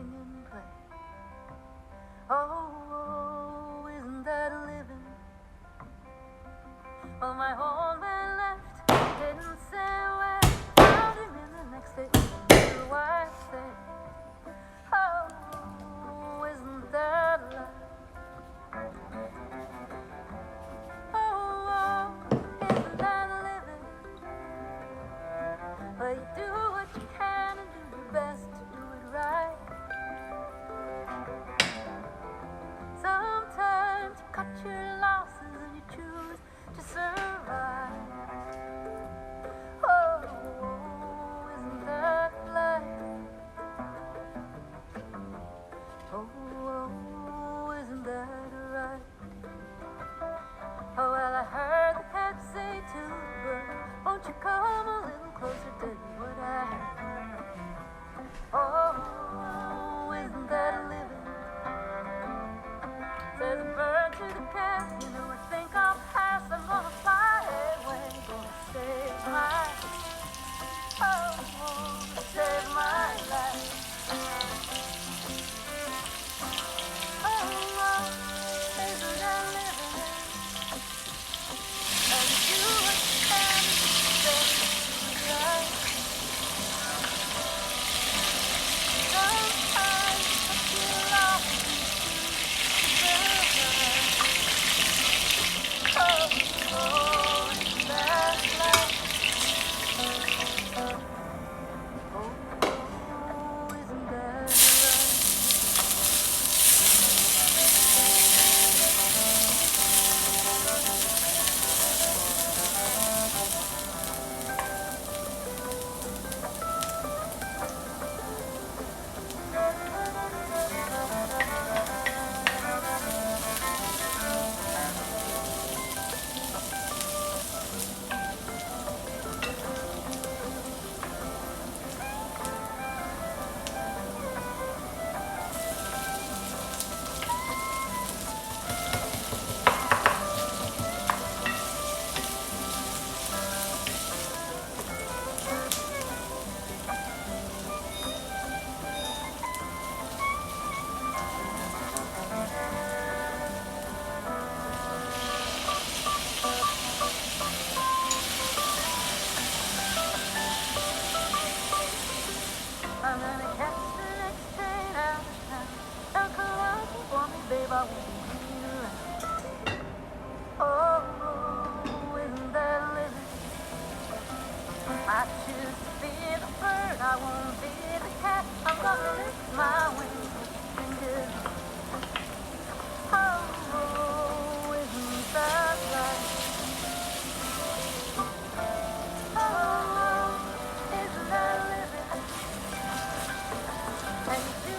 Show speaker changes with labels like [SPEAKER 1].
[SPEAKER 1] sing and play. Oh, isn't that living? Well, my old man left, didn't say where. Found him in the next day, knew why I say. Oh, isn't that life? Oh, isn't that living? Well, you do what you can and do your best to do it right. Sometimes you cut your losses and you choose to survive. Oh, isn't that life? Oh, isn't that right? Oh, well, I heard the cat say to the bird, won't you come a little closer, tell you what I heard. Oh, isn't that living? Says the bird to the cat, you know, I think I'll pass, I'm gonna fly away, gonna save my, oh, save my life. Oh, isn't that living? And you do what you can to save my life. Sometimes I feel lost and survive. Oh, isn't that life? Oh, isn't that right? I'm gonna catch the next train out of town. Don't come looking for me, babe, I won't be hanging around. Oh, isn't that living? I choose to be the bird, I won't be the cat. I'm gonna lift my wings with fingers. Oh, isn't that right? Oh, isn't that living? And you do